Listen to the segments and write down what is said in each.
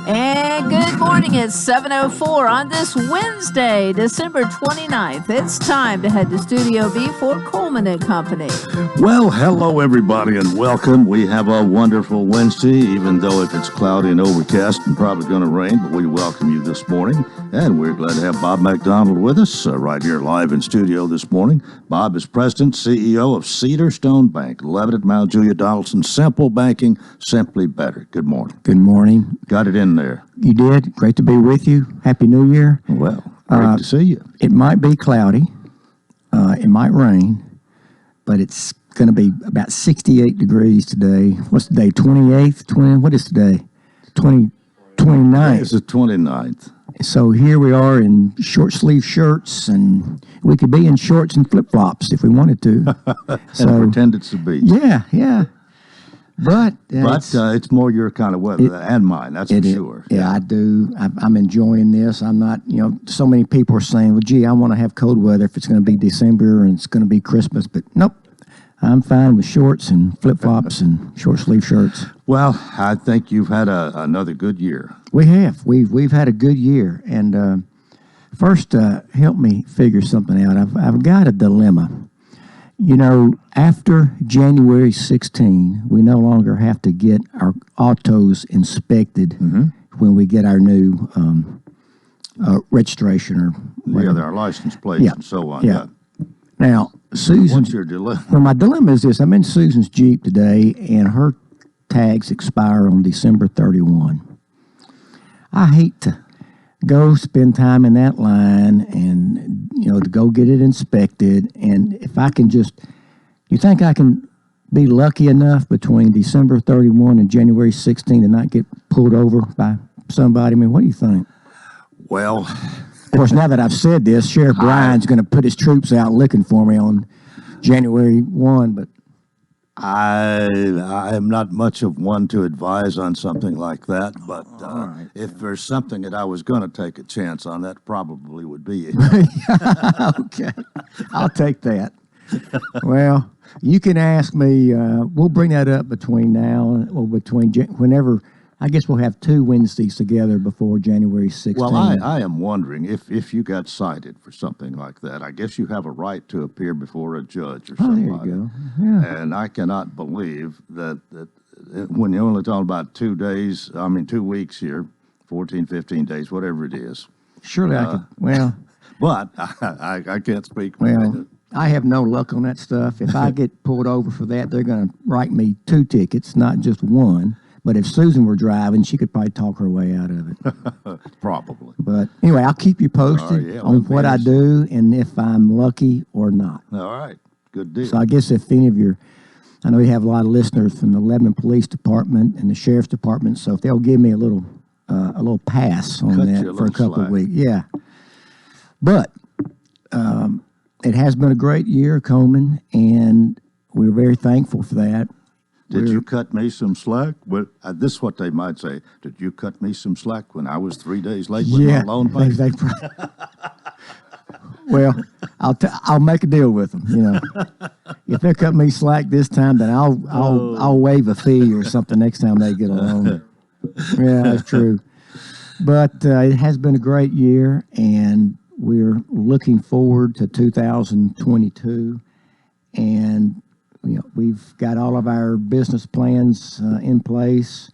And good morning. It's 7:04 on this Wednesday, December 29th. It's time to head to Studio B for Coleman and Company. Well, hello, everybody, and welcome. We have a wonderful Wednesday, even though if it's cloudy and overcast and probably going to rain, but we welcome you this morning. And we're glad to have Bob McDonald with us right here live in studio this morning. Bob is President, CEO of Cedar Stone Bank, Lebanon, Mount Julia, Donaldson. Simple banking, simply better. Good morning. Good morning. Got it in there. You did. Great to be with you. Happy New Year. Well, great to see you. It might be cloudy. It might rain, but it's going to be about 68 degrees today. What's the day? 28th? 20? What is today? 29th. It's the 29th. So here we are in short sleeve shirts, and we could be in shorts and flip flops if we wanted to. And pretend it's the beach. Yeah. But it's more your kind of weather and mine, that's for sure. Yeah, I do. I'm enjoying this. I'm not, so many people are saying, well, gee, I want to have cold weather if it's going to be December and it's going to be Christmas. But nope, I'm fine with shorts and flip-flops and short-sleeve shirts. Well, I think you've had another good year. We have. We've had a good year. And first, help me figure something out. I've got a dilemma. After January 16, we no longer have to get our autos inspected when we get our new registration or whatever. Yeah, our license plates and so on. Yeah. Now, Susan, what's your dilemma? Well, my dilemma is this. I'm in Susan's Jeep today, and her tags expire on December 31. I hate to go spend time in that line and, to go get it inspected. And if I can you think I can be lucky enough between December 31 and January 16 to not get pulled over by somebody? I mean, what do you think? Well, of course, now that I've said this, Sheriff Bryan's going to put his troops out looking for me on January 1, but I am not much of one to advise on something like that, but right. If there's something that I was going to take a chance on, that probably would be it. Okay, I'll take that. Well, you can ask me. We'll bring that up between now or whenever. I guess we'll have 2 Wednesdays together before January 16th. Well, I am wondering if you got cited for something like that. I guess you have a right to appear before a judge or somebody. Oh, there you go. Yeah. And I cannot believe that when you're only talking about 2 days, 2 weeks here, 14, 15 days, whatever it is. Surely I could, well. But I can't speak. Well, I have no luck on that stuff. If I get pulled over for that, they're going to write me 2 tickets, not just 1. But if Susan were driving, she could probably talk her way out of it. Probably. But anyway, I'll keep you posted on what I do and if I'm lucky or not. All right. Good deal. So I guess if any of I know you have a lot of listeners from the Lebanon Police Department and the Sheriff's Department, so if they'll give me a little pass on that for a couple of weeks. Yeah. But it has been a great year, Coleman, and we're very thankful for that. Did you cut me some slack? Well, this is what they might say. Did you cut me some slack when I was 3 days late with my loan payment? Well, I'll make a deal with them. If they cut me slack this time, then I'll waive a fee or something next time they get a loan. Yeah, that's true. But it has been a great year, and we're looking forward to 2022, and we've got all of our business plans in place.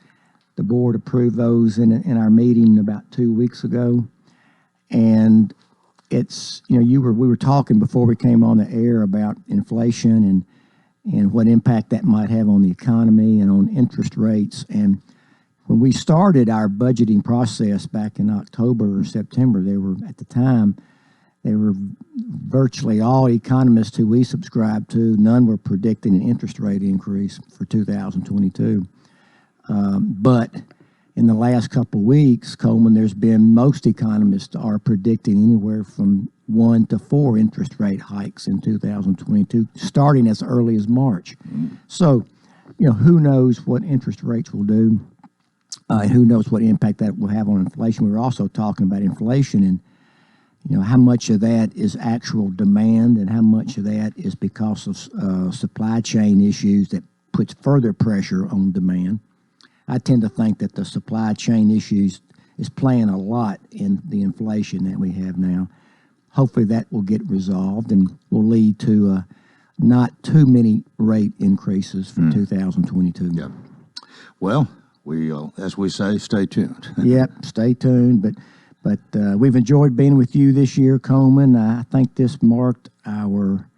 The board approved those in our meeting about 2 weeks ago, and it's we were talking before we came on the air about inflation and what impact that might have on the economy and on interest rates. And when we started our budgeting process back in October or September, there were virtually all economists who we subscribe to, none were predicting an interest rate increase for 2022. But in the last couple of weeks, Coleman, there's been most economists are predicting anywhere from 1 to 4 interest rate hikes in 2022, starting as early as March. So, who knows what interest rates will do, and who knows what impact that will have on inflation. We were also talking about inflation and how much of that is actual demand and how much of that is because of supply chain issues that puts further pressure on demand. I tend to think that the supply chain issues is playing a lot in the inflation that we have now. Hopefully that will get resolved and will lead to not too many rate increases for 2022. Yep. Well, as we say, stay tuned. Yep, stay tuned. But we've enjoyed being with you this year, Coleman. I think this marked our.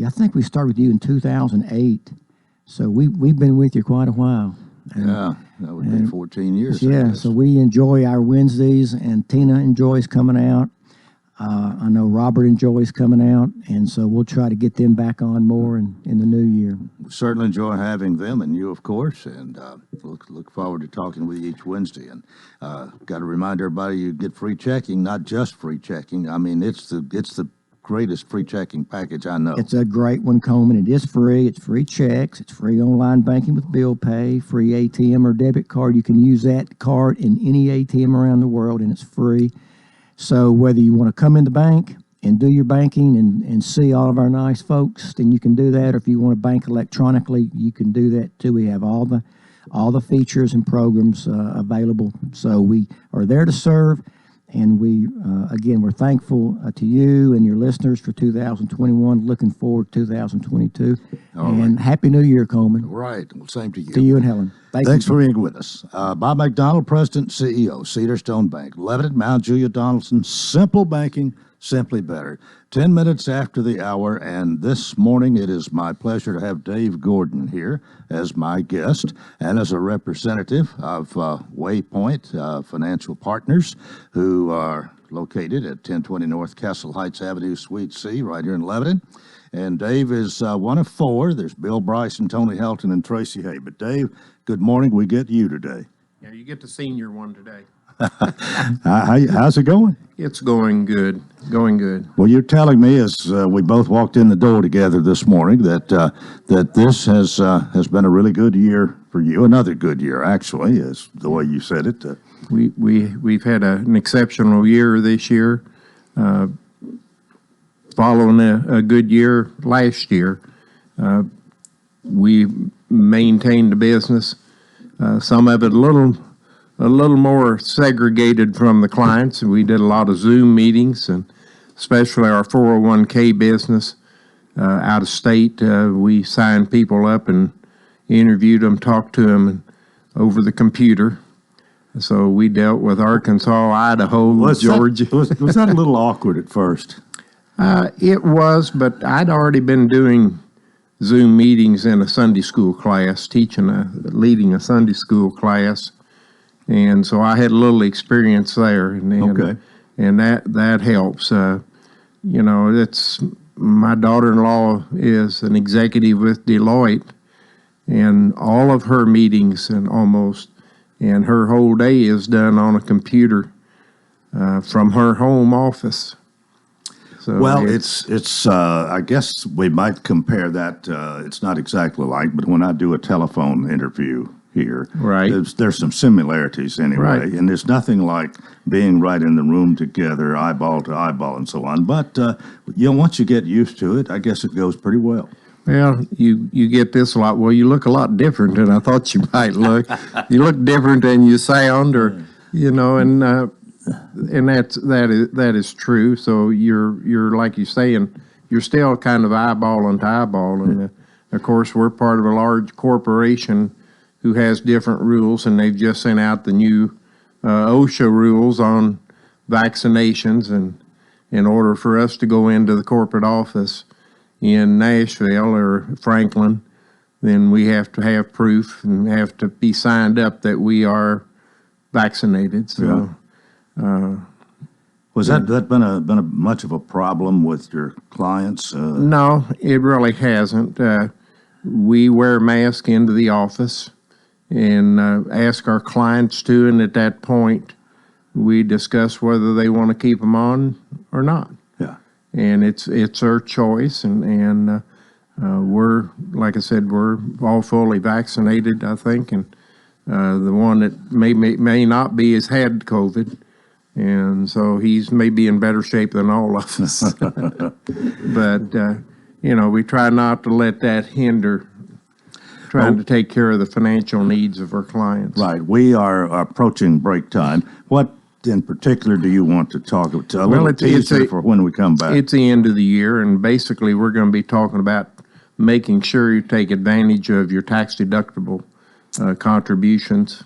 I think we started with you in 2008, so we've been with you quite a while. Yeah, that would be 14 years. Yeah, so we enjoy our Wednesdays, and Tina enjoys coming out. I know Robert enjoys coming out, and so we'll try to get them back on more in the new year. We certainly enjoy having them and you, of course, and look forward to talking with you each Wednesday. And got to remind everybody, you get free checking, not just free checking. I mean, it's the greatest free checking package I know. It's a great one, Coleman. It is free. It's free checks. It's free online banking with bill pay, free ATM or debit card. You can use that card in any ATM around the world, and it's free. So whether you want to come in the bank and do your banking and see all of our nice folks, then you can do that. Or if you want to bank electronically, you can do that too. We have all the features and programs available. So we are there to serve. And we're thankful to you and your listeners for 2021. Looking forward to 2022. And Happy New Year, Coleman. Right. Well, same to you. To you and Helen. Thanks for being with us. Bob McDonald, President, CEO, Cedar Stone Bank, Lebanon, Mount Julia, Donaldson. Simple banking, simply better. 10 minutes after the hour, and this morning it is my pleasure to have Dave Gordon here as my guest and as a representative of Waypoint Financial Partners, who are located at 1020 North Castle Heights Avenue, Suite C, right here in Lebanon. And Dave is one of four. There's Bill Bryson, Tony Helton, and Tracy Hay. But Dave, good morning. We get you today. Yeah, you get the senior one today. How's it going? It's going good. Going good. Well, you're telling me as we both walked in the door together this morning that this has been a really good year for you. Another good year, actually, is the way you said it. We've had an exceptional year this year, following a good year last year. We maintained the business. Some of it a little more segregated from the clients. We did a lot of Zoom meetings, and especially our 401k business out of state. We signed people up and interviewed them, talked to them over the computer. So we dealt with Arkansas, Idaho, Georgia. Was that a little awkward at first? It was, but I'd already been doing Zoom meetings in a Sunday school class, leading a Sunday school class. And so I had a little experience there, and that helps. It's my daughter-in-law is an executive with Deloitte, and all of her meetings and her whole day is done on a computer from her home office. So well, it's I guess we might compare that. It's not exactly like, but when I do a telephone interview here, right? There's some similarities anyway, right. And there's nothing like being right in the room together, eyeball to eyeball, and so on. But once you get used to it, I guess it goes pretty well. Well, you get this a lot. Well, you look a lot different than I thought you might look. You look different than you sound, or and that is true. So you're like you saying, you're still kind of eyeballing to eyeball, and of course we're part of a large corporation who has different rules, and they've just sent out the new OSHA rules on vaccinations, and in order for us to go into the corporate office in Nashville or Franklin, then we have to have proof and have to be signed up that we are vaccinated. So, was that been a much of a problem with your clients? No, it really hasn't. We wear masks into the office and ask our clients to, and at that point, we discuss whether they want to keep them on or not. Yeah. And it's their choice, and we're, like I said, we're all fully vaccinated, I think, and the one that may not be has had COVID, and so he's maybe in better shape than all of us. But we try not to let that hinder trying to take care of the financial needs of our clients. Right. We are approaching break time. What in particular do you want to talk about? Well, it's for when we come back. It's the end of the year, and basically we're going to be talking about making sure you take advantage of your tax-deductible contributions.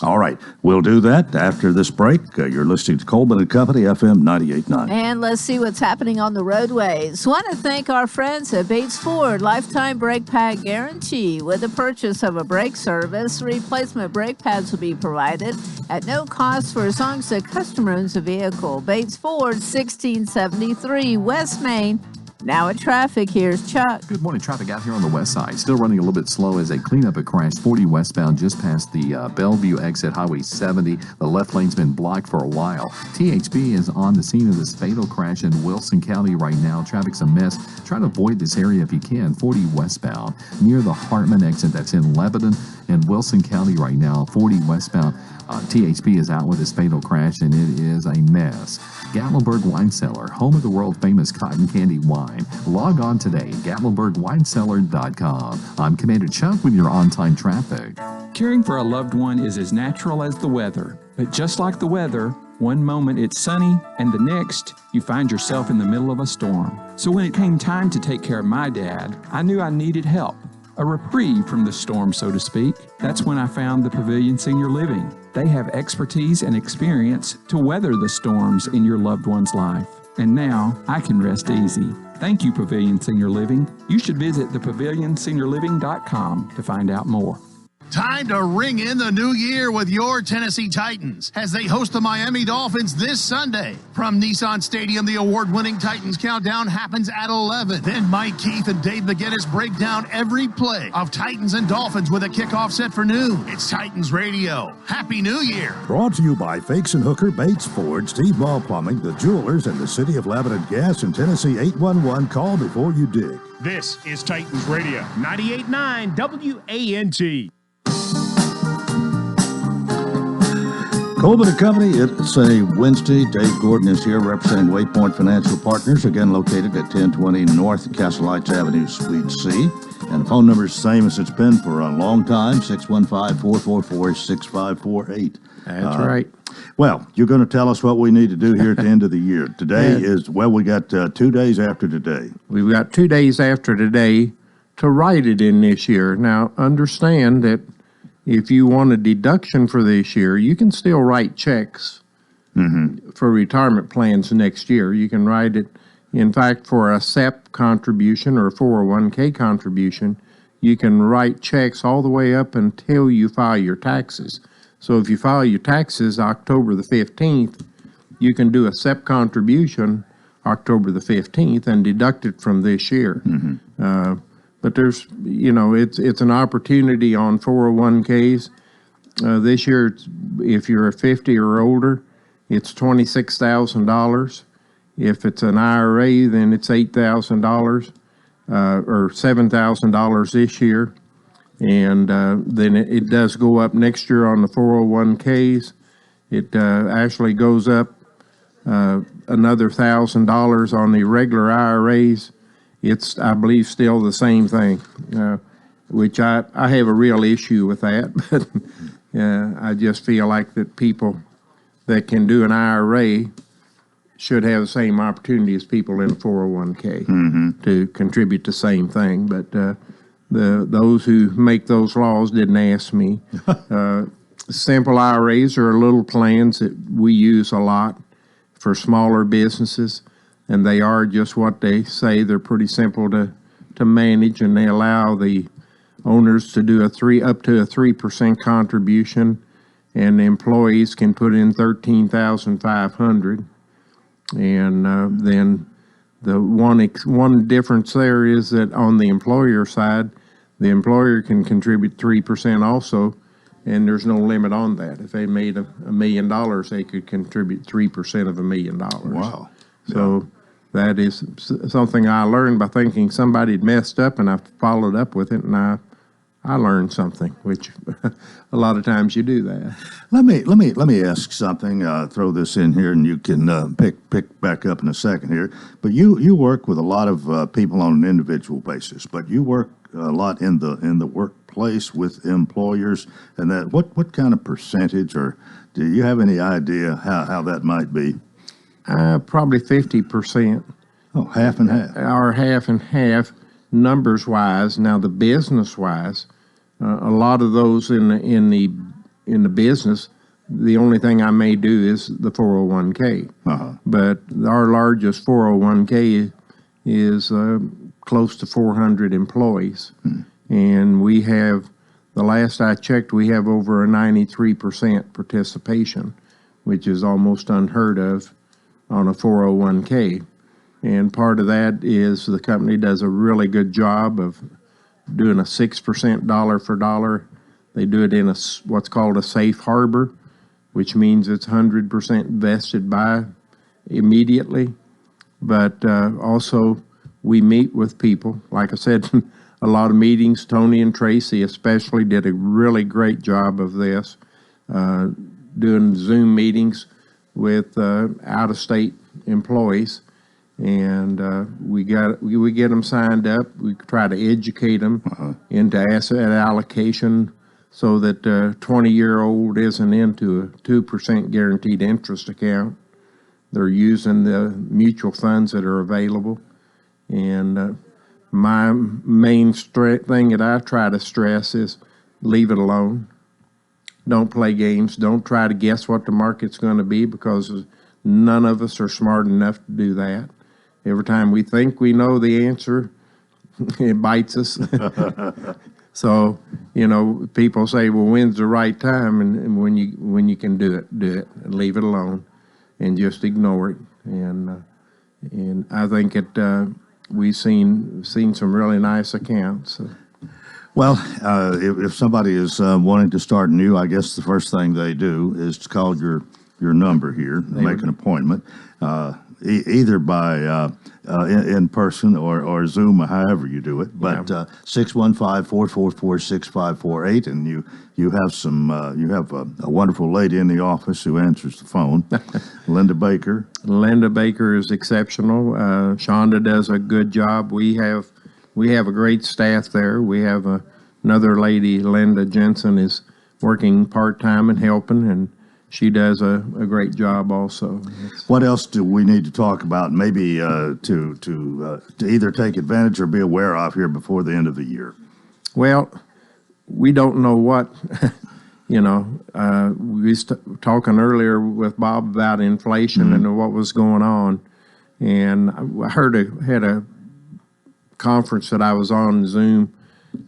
All right. We'll do that after this break. You're listening to Coleman and Company, FM 98.9. And let's see what's happening on the roadways. Want to thank our friends at Bates Ford Lifetime Brake Pad Guarantee. With the purchase of a brake service, replacement brake pads will be provided at no cost for as long as the customer owns a vehicle. Bates Ford, 1673 West Main. Now at traffic, here's Chuck. Good morning. Traffic out here on the west side. Still running a little bit slow as they clean up a crash 40 westbound just past the Bellevue exit, Highway 70. The left lane's been blocked for a while. THB is on the scene of this fatal crash in Wilson County right now. Traffic's a mess. Try to avoid this area if you can. 40 westbound near the Hartman exit. That's in Lebanon and Wilson County right now. 40 westbound. THB is out with this fatal crash, and it is a mess. Gatlinburg Wine Cellar, home of the world-famous cotton candy wine. Log on today, GatlinburgWineCellar.com. I'm Commander Chuck with your on-time traffic. Caring for a loved one is as natural as the weather. But just like the weather, one moment it's sunny, and the next, you find yourself in the middle of a storm. So when it came time to take care of my dad, I knew I needed help. A reprieve from the storm, so to speak. That's when I found the Pavilion Senior Living. They have expertise and experience to weather the storms in your loved one's life. And now I can rest easy. Thank you, Pavilion Senior Living. You should visit thepavilionseniorliving.com to find out more. Time to ring in the new year with your Tennessee Titans as they host the Miami Dolphins this Sunday. From Nissan Stadium, the award-winning Titans Countdown happens at 11. Then Mike Keith and Dave McGinnis break down every play of Titans and Dolphins with a kickoff set for noon. It's Titans Radio. Happy New Year. Brought to you by Fakes and Hooker, Bates Ford, Steve Ball Plumbing, the Jewelers, and the City of Lebanon Gas in Tennessee. 811. Call before you dig. This is Titans Radio, 98.9 WANT. Coleman and Company, it's a Wednesday. Dave Gordon is here representing Waypoint Financial Partners, again located at 1020 North Castle Heights Avenue, Suite C. And the phone number is the same as it's been for a long time, 615-444-6548. That's right. Well, you're going to tell us what we need to do here at the end of the year. Today is, well, we got 2 days after today. We've got 2 days after today to write it in this year. Now, understand that if you want a deduction for this year, you can still write checks for retirement plans next year. You can write it, in fact, for a SEP contribution or a 401k contribution, you can write checks all the way up until you file your taxes. So if you file your taxes October the 15th, you can do a SEP contribution October the 15th and deduct it from this year. But there's, it's an opportunity on 401ks. This year, if you're 50 or older, it's $26,000. If it's an IRA, then it's $8,000 or $7,000 this year. And then it does go up next year on the 401ks. It actually goes up another $1,000 on the regular IRAs. It's, I believe, still the same thing, which I have a real issue with that. But I just feel like that people that can do an IRA should have the same opportunity as people in a 401k to contribute the same thing. But those who make those laws didn't ask me. Simple IRAs are little plans that we use a lot for smaller businesses. And they are just what they say. They're pretty simple to manage, and they allow the owners to do up to a 3% contribution, and the employees can put in $13,500. And then the one difference there is that on the employer side, the employer can contribute 3% also, and there's no limit on that. If they made $1 million, they could contribute 3% of $1 million. Wow. So that is something I learned by thinking somebody had messed up, and I followed up with it, and I learned something, which a lot of times you do that. Let me ask something. Throw this in here, and you can pick back up in a second here. But you work with a lot of people on an individual basis, but you work a lot in the workplace with employers, and that what kind of percentage, or do you have any idea how that might be? Probably 50%. Oh, half and half. Or half and half, numbers wise. Now the business wise, a lot of those in the business, the only thing I may do is the 401k. But our largest 401k is close to 400 employees. And we have, the last I checked, we have over a 93% participation, which is almost unheard of on a 401k. And part of that is the company does a really good job of doing a 6% dollar for dollar. They do it in what's called a safe harbor, which means it's 100% vested by immediately. But also we meet with people. Like I said, a lot of meetings. Tony and Tracy especially did a really great job of this, doing Zoom meetings with out-of-state employees. And we get them signed up. We try to educate them into asset allocation, so that 20-year-old isn't into a 2% guaranteed interest account. They're using the mutual funds that are available. And my main thing that I try to stress is leave it alone. Don't play games. Don't try to guess what the market's going to be, because none of us are smart enough to do that. Every time we think we know the answer, it bites us. So, people say, well, when's the right time? And when you can do it, and leave it alone and just ignore it. And I think we've seen some really nice accounts. Well, if somebody is wanting to start new, I guess the first thing they do is to call your number here, make an appointment, either by in person or Zoom, or however you do it. But 615-444-6548, and you have a wonderful lady in the office who answers the phone, Linda Baker. Linda Baker is exceptional. Shonda does a good job. We have a great staff there. We have another lady, Linda Jensen, is working part-time and helping, and she does a great job also. What else do we need to talk about, maybe to either take advantage or be aware of here before the end of the year? Well, we don't know what, we were talking earlier with Bob about inflation and what was going on. And I had a conference that I was on Zoom,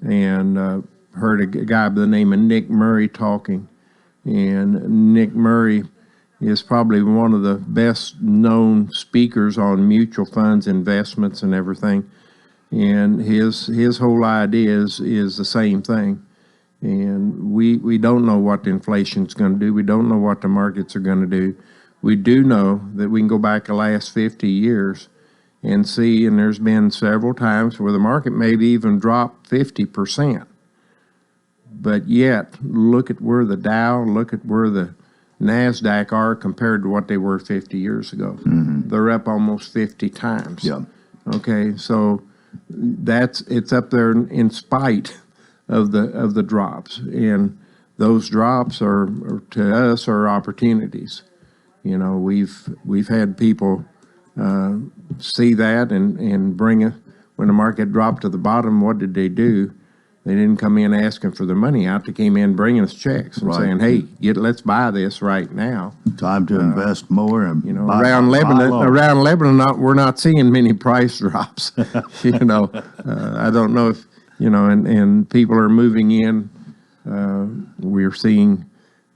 and heard a guy by the name of Nick Murray talking. And Nick Murray is probably one of the best known speakers on mutual funds, investments, and everything. And his whole idea is the same thing. And we don't know what the inflation's going to do. We don't know what the markets are going to do. We do know that we can go back the last 50 years and see, and there's been several times where the market maybe even dropped 50%. But yet, look at where the Dow, look at where the NASDAQ are compared to what they were 50 years ago. They're up almost 50 times. Yeah. Okay, so it's up there in spite of the drops, and those drops are to us are opportunities. We've had people see that and bring it when the market dropped to the bottom. What did they do? They didn't come in asking for their money out. They came in bringing us checks and saying, "Hey, let's buy this right now." Time to invest more. And around Lebanon, we're not seeing many price drops. I don't know if and people are moving in. We're seeing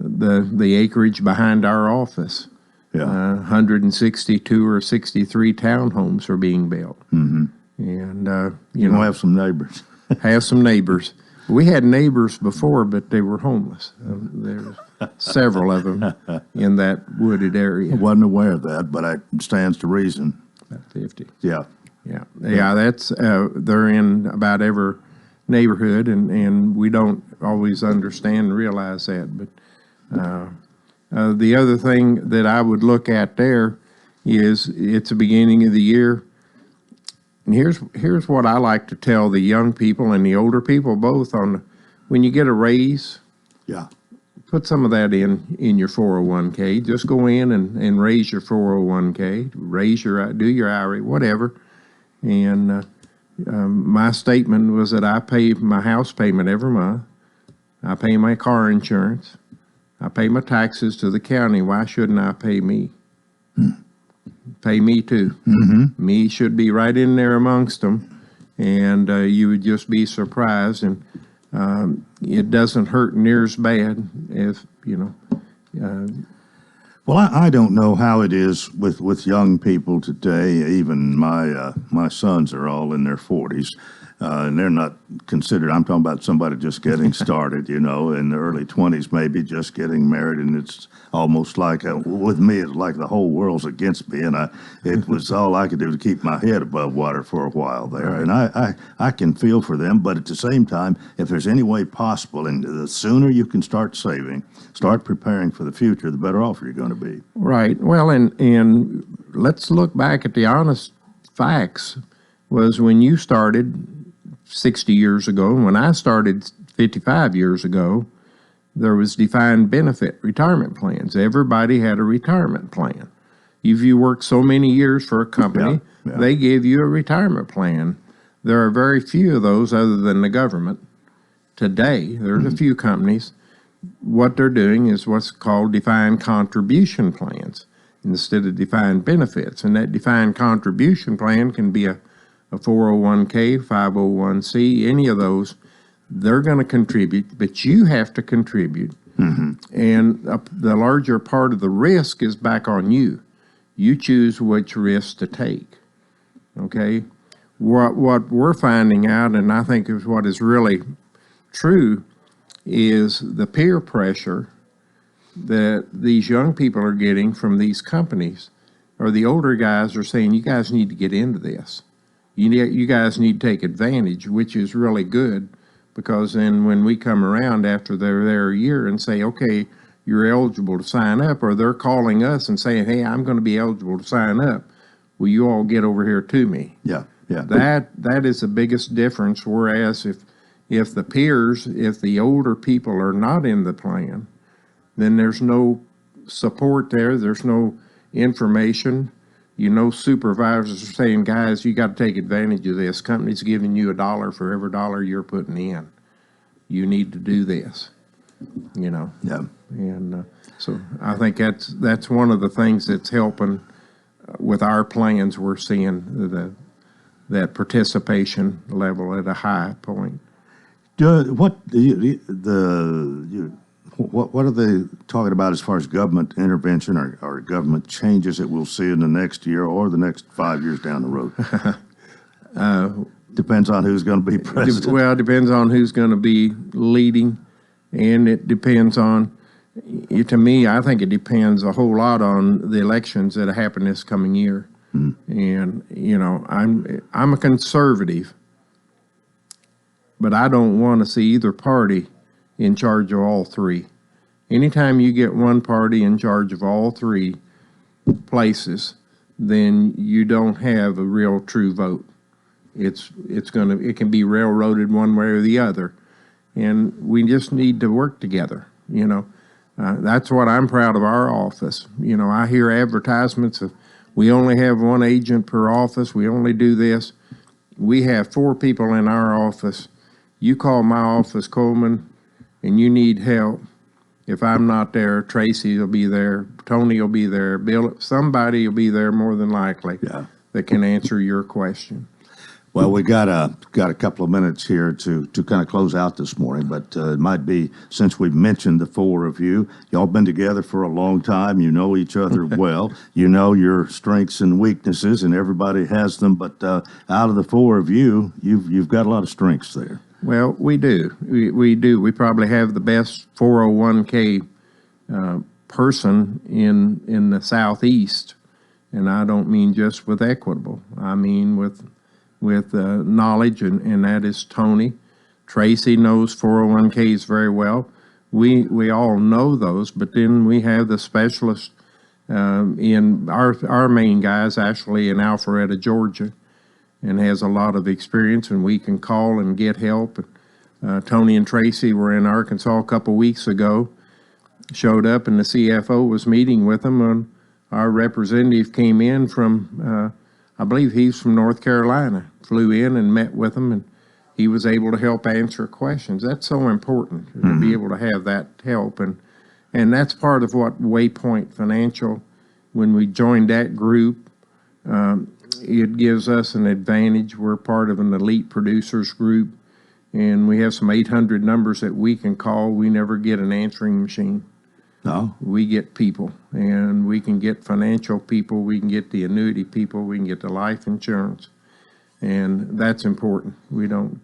the acreage behind our office. 162 or 63 townhomes are being built. And you have some neighbors. Have some neighbors. We had neighbors before, but they were homeless. There's several of them in that wooded area. I wasn't aware of that, but it stands to reason. About 50. Yeah. That's they're in about every neighborhood, and we don't always understand and realize that. But the other thing that I would look at there is it's the beginning of the year. And here's what I like to tell the young people and the older people both when you get a raise, Yeah. put some of that in your 401k. Just go in and raise your 401k, do your IRA, whatever. And my statement was that I pay my house payment every month. I pay my car insurance. I pay my taxes to the county. Why shouldn't I pay me? Pay me too. Mm-hmm. Me should be right in there amongst them. And you would just be surprised. And it doesn't hurt near as bad as, Well, I don't know how it is with young people today. Even my sons are all in their 40s, and they're not considered. I'm talking about somebody just getting started, in the early 20s, maybe just getting married, and it's almost like with me, it's like the whole world's against me, and it was all I could do to keep my head above water for a while there. And I can feel for them, but at the same time, if there's any way possible, and the sooner you can start saving, start preparing for the future, the better off you're going to be. Right. Well, and let's look back at the honest facts. Was when you started 60 years ago, and when I started 55 years ago, there was defined benefit retirement plans. Everybody had a retirement plan. If you worked so many years for a company, they gave you a retirement plan. There are very few of those other than the government. Today, there's a few companies. What they're doing is what's called defined contribution plans instead of defined benefits. And that defined contribution plan can be a 401k, 501c, any of those. They're going to contribute, but you have to contribute. Mm-hmm. And the larger part of the risk is back on you. You choose which risk to take. Okay? What we're finding out, and I think is what is really true, is the peer pressure that these young people are getting from these companies, or the older guys are saying, you guys need to get into this. You guys need to take advantage, which is really good, because then when we come around after they're there a year and say, okay, you're eligible to sign up, or they're calling us and saying, hey, I'm going to be eligible to sign up, will you all get over here to me? Yeah. That is the biggest difference, whereas if the peers, if the older people are not in the plan, then there's no support there, there's no information. Supervisors are saying, guys, you got to take advantage of this. Company's giving you $1 for every dollar you're putting in. You need to do this, Yeah. And so I think that's one of the things that's helping with our plans. We're seeing that participation level at a high point. What are they talking about as far as government intervention or government changes that we'll see in the next year or the next 5 years down the road? Depends on who's going to be president. Well, it depends on who's going to be leading, and it depends on, to me, I think it depends a whole lot on the elections that happen this coming year. And, I'm a conservative, but I don't want to see either party in charge of all three. Anytime you get one party in charge of all three places, then you don't have a real true vote. It can be railroaded one way or the other, and we just need to work together. That's what I'm proud of our office. I hear advertisements of we only have one agent per office. We only do this. We have 4 people in our office. You call my office, Coleman, and you need help. If I'm not there, Tracy will be there, Tony will be there, Bill, somebody will be there more than likely that can answer your question. Well, we got a couple of minutes here to kind of close out this morning, but it might be, since we've mentioned the 4 of you, y'all been together for a long time. You know each other well. You know your strengths and weaknesses, and everybody has them. But out of the 4 of you, you've got a lot of strengths there. Well, we do. We do. We probably have the best 401k person in the Southeast, and I don't mean just with Equitable. I mean with knowledge, and that is Tony. Tracy knows 401ks very well. We all know those, but then we have the specialists in our main guys actually in Alpharetta, Georgia, and has a lot of experience, and we can call and get help. Tony and Tracy were in Arkansas a couple weeks ago, showed up, and the CFO was meeting with them. And our representative came in from, I believe he's from North Carolina, flew in and met with them, and he was able to help answer questions. That's so important to be able to have that help. And that's part of what Waypoint Financial, when we joined that group, it gives us an advantage. We're part of an elite producers group, and we have some 800 numbers that we can call. We never get an answering machine. No. We get people, and we can get financial people. We can get the annuity people. We can get the life insurance, and that's important. We don't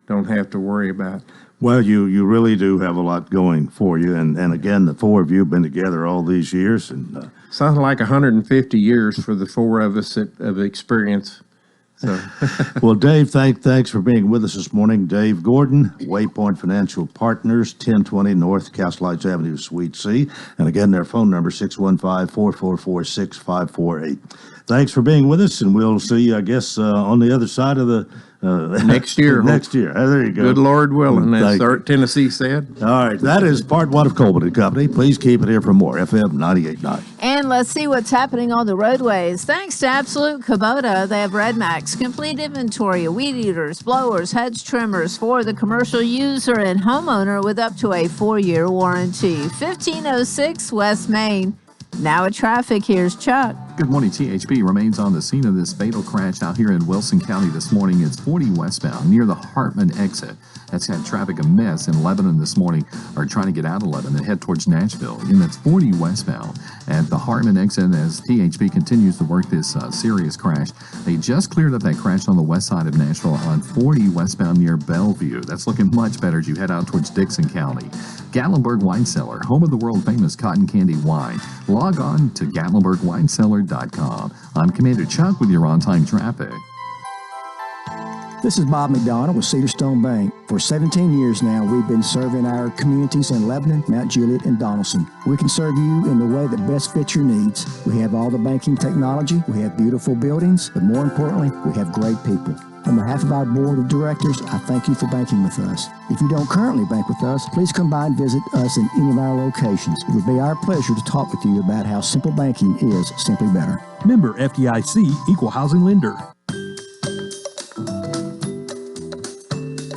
have to worry about. Well, you really do have a lot going for you, and again, the four of you have been together all these years, and Sounds like 150 years for the four of us of experience. So, well, Dave, thanks for being with us this morning. Dave Gordon, Waypoint Financial Partners, 1020 North Castle Heights Avenue, Suite C, and again, their phone number 615-444-6548. Thanks for being with us, and we'll see you, I guess, on the other side of the next year. Next year. There you go. Good Lord willing, as Thank you. Tennessee said. All right, that is part one of Coleman and Company. Please keep it here for more. FM 98.9. And let's see what's happening on the roadways. Thanks to Absolute Kubota, they have Red Max, complete inventory of weed eaters, blowers, hedge trimmers for the commercial user and homeowner with up to a 4-year warranty. 1506 West Main. Now at traffic, here's Chuck. Good morning. THP remains on the scene of this fatal crash out here in Wilson County this morning. It's 40 westbound near the Hartman exit. That's had traffic a mess in Lebanon this morning, or trying to get out of Lebanon and head towards Nashville. And that's 40 westbound at the Hartman exit as THP continues to work this serious crash. They just cleared up that crash on the west side of Nashville on 40 westbound near Bellevue. That's looking much better as you head out towards Dixon County. Gatlinburg Wine Cellar, home of the world famous cotton candy wine. Log on to GatlinburgWineCellar.com. I'm Commander Chuck with your on-time traffic. This is Bob McDonald with Cedar Stone Bank. For 17 years now, we've been serving our communities in Lebanon, Mount Juliet, and Donaldson. We can serve you in the way that best fits your needs. We have all the banking technology, we have beautiful buildings, but more importantly, we have great people. On behalf of our board of directors, I thank you for banking with us. If you don't currently bank with us, please come by and visit us in any of our locations. It would be our pleasure to talk with you about how simple banking is simply better. Member FDIC, Equal Housing Lender.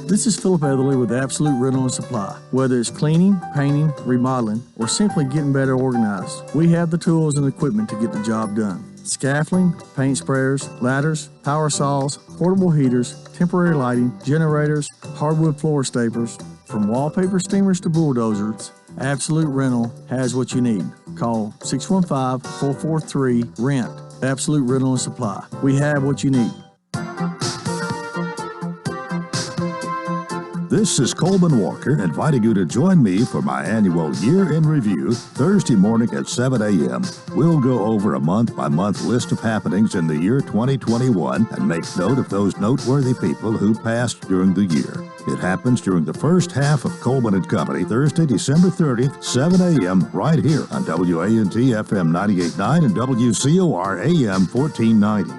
This is Philip Etherly with Absolute Rental and Supply. Whether it's cleaning, painting, remodeling, or simply getting better organized, we have the tools and equipment to get the job done. Scaffolding, paint sprayers, ladders, power saws, portable heaters, temporary lighting, generators, hardwood floor staplers, from wallpaper steamers to bulldozers, Absolute Rental has what you need. Call 615-443-RENT. Absolute Rental and Supply. We have what you need. This is Coleman Walker inviting you to join me for my annual Year in Review Thursday morning at 7 a.m. We'll go over a month-by-month list of happenings in the year 2021 and make note of those noteworthy people who passed during the year. It happens during the first half of Coleman and Company, Thursday, December 30th, 7 a.m. right here on WANT FM 98.9 and WCOR AM 1490.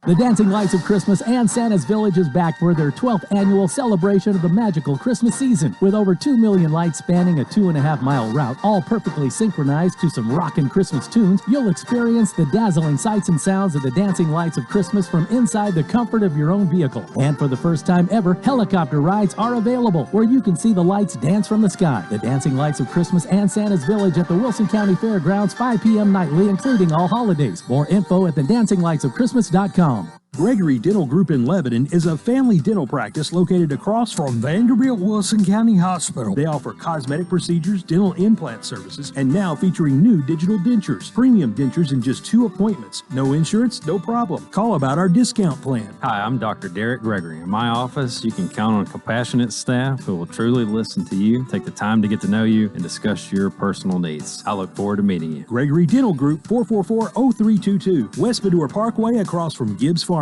The Dancing Lights of Christmas and Santa's Village is back for their 12th annual celebration of the magical Christmas season. With over 2 million lights spanning a 2.5-mile route, all perfectly synchronized to some rockin' Christmas tunes, you'll experience the dazzling sights and sounds of the Dancing Lights of Christmas from inside the comfort of your own vehicle. And for the first time ever, helicopter rides are available where you can see the lights dance from the sky. The Dancing Lights of Christmas and Santa's Village at the Wilson County Fairgrounds, 5 p.m. nightly, including all holidays. More info at thedancinglightsofchristmas.com. Gregory Dental Group in Lebanon is a family dental practice located across from Vanderbilt Wilson County Hospital. They offer cosmetic procedures, dental implant services, and now featuring new digital dentures. Premium dentures in just 2 appointments. No insurance, no problem. Call about our discount plan. Hi, I'm Dr. Derek Gregory. In my office, you can count on a compassionate staff who will truly listen to you, take the time to get to know you, and discuss your personal needs. I look forward to meeting you. Gregory Dental Group, 444-0322, West Medora Parkway across from Gibbs Pharmacy.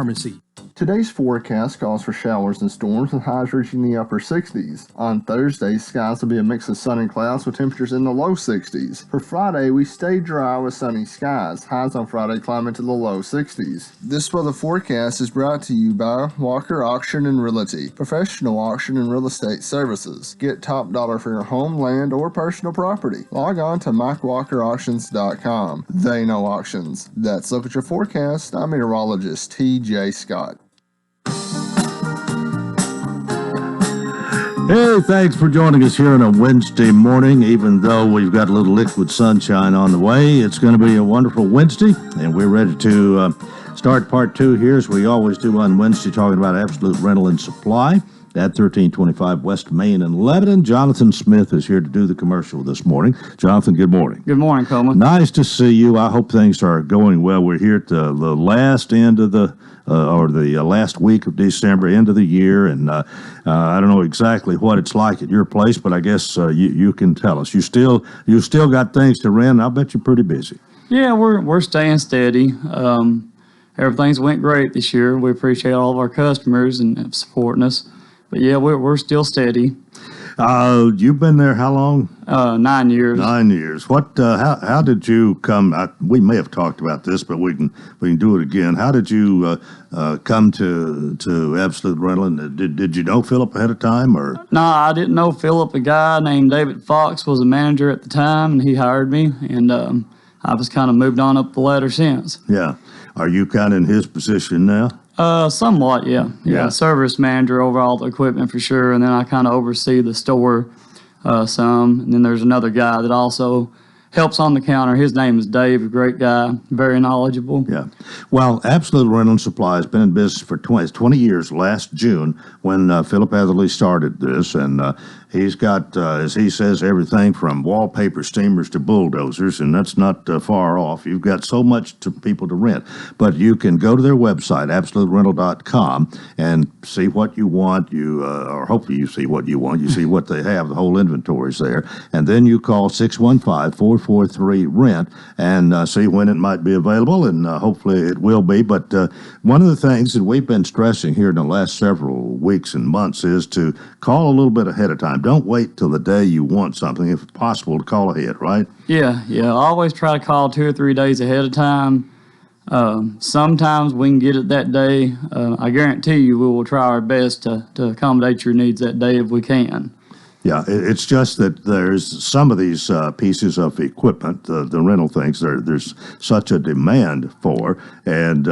Today's forecast calls for showers and storms with highs reaching the upper 60s. On Thursday, skies will be a mix of sun and clouds with temperatures in the low 60s. For Friday, we stay dry with sunny skies. Highs on Friday climb into the low 60s. This weather forecast is brought to you by Walker Auction and Realty, professional auction and real estate services. Get top dollar for your home, land, or personal property. Log on to MikeWalkerAuctions.com. They know auctions. That's Look at Your Forecast. I'm meteorologist T.J. Scott. Hey, thanks for joining us here on a Wednesday morning. Even though we've got a little liquid sunshine on the way, it's going to be a wonderful Wednesday, and we're ready to start part 2 here, as we always do on Wednesday, talking about Absolute Rental and Supply at 1325 West Main in Lebanon. Jonathan Smith is here to do the commercial this morning. Jonathan, good morning. Good morning, Coleman. Nice to see you. I hope things are going well. We're here at the last end of the last week of December, end of the year, and I don't know exactly what it's like at your place, but I guess you can tell us. You still got things to rent. I bet you're pretty busy. Yeah, we're staying steady. Everything's went great this year. We appreciate all of our customers and supporting us. But yeah, we're still steady. You've been there how long? 9 years. 9 years. What? How did you come? We may have talked about this, but we can do it again. How did you come to Absolute Rental? And did you know Philip ahead of time, or? No, I didn't know Philip. A guy named David Fox was a manager at the time, and he hired me, and I was kind of moved on up the ladder since. Yeah. Are you kind of in his position now? Somewhat, yeah. Service manager over all the equipment for sure, and then I kind of oversee the store some. And then there's another guy that also helps on the counter. His name is Dave, a great guy, very knowledgeable. Yeah. Well, Absolute Rental and Supply has been in business for 20 years. Last June, when Philip Atherley started this, and he's got, as he says, everything from wallpaper steamers to bulldozers, and that's not far off. You've got so much to people to rent. But you can go to their website, absoluterental.com, and see what you want. Or hopefully you see what you want. You see what they have. The whole inventory's there. And then you call 615-443-RENT and see when it might be available, and hopefully it will be. But one of the things that we've been stressing here in the last several weeks and months is to call a little bit ahead of time. Don't wait till the day you want something. If possible, to call ahead, right? Yeah. I always try to call 2 or 3 days ahead of time. Sometimes we can get it that day. I guarantee you we will try our best to accommodate your needs that day if we can. Yeah, it's just that there's some of these pieces of equipment, the rental things, there's such a demand for, and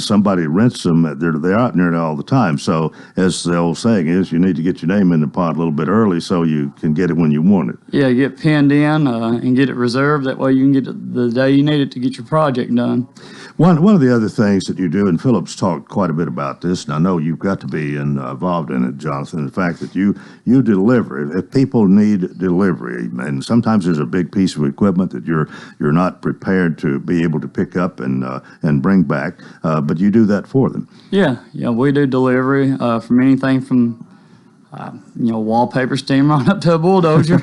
somebody rents them. They're out there all the time. So as the old saying is, you need to get your name in the pot a little bit early so you can get it when you want it. Yeah, get pinned in and get it reserved. That way you can get it the day you need it to get your project done. One of the other things that you do, and Philip's talked quite a bit about this, and I know you've got to be involved in it, Jonathan, the fact that you deliver. If people need delivery, and sometimes there's a big piece of equipment that you're not prepared to be able to pick up and bring back, but you do that for them. Yeah, we do delivery from anything from wallpaper steamer on up to a bulldozer.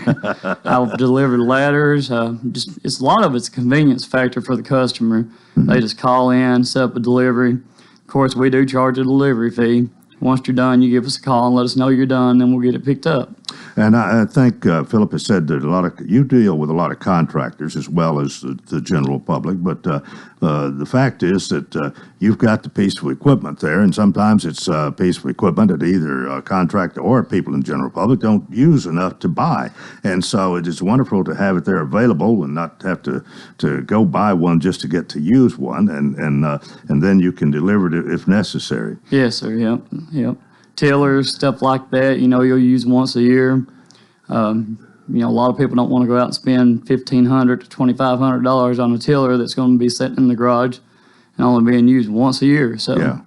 I've delivered ladders. It's a lot of it's a convenience factor for the customer. Mm-hmm. They just call in, set up a delivery. Of course, we do charge a delivery fee. Once you're done, you give us a call and let us know you're done, then we'll get it picked up. And I think Philip has said that you deal with a lot of contractors as well as the general public, but the fact is that you've got the piece of equipment there, and sometimes it's a piece of equipment that either a contractor or people in the general public don't use enough to buy. And so it is wonderful to have it there available and not have to go buy one just to get to use one, and then you can deliver it if necessary. Yes, sir. Yep. Tillers, stuff like that, you'll use once a year. A lot of people don't want to go out and spend $1,500 to $2,500 on a tiller that's going to be sitting in the garage and only being used once a year. So yeah.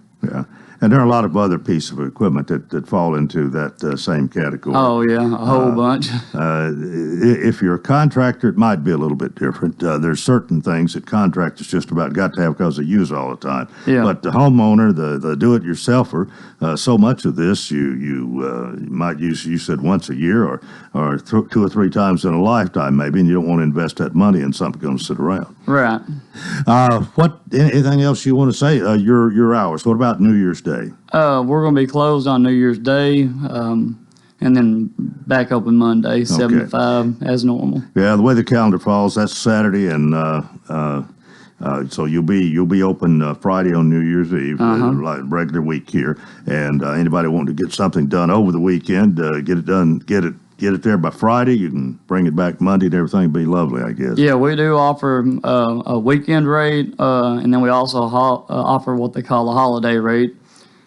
And there are a lot of other pieces of equipment that fall into that same category. Oh, yeah, a whole bunch. If you're a contractor, it might be a little bit different. There's certain things that contractors just about got to have because they use all the time. Yeah. But the homeowner, the do-it-yourselfer, so much of this you might use, you said once a year or 2 or 3 times in a lifetime maybe, and you don't want to invest that money in something going to sit around. Right. Anything else you want to say? Your hours. What about New Year's Day? We're going to be closed on New Year's Day, and then back open Monday, 7 to 5 as normal. Yeah, the way the calendar falls, that's Saturday, and so you'll be open Friday on New Year's Eve, like regular week here. And anybody wanting to get something done over the weekend, get it done, get it there by Friday. You can bring it back Monday, and everything will be lovely, I guess. Yeah, we do offer a weekend rate, and then we also offer what they call a holiday rate.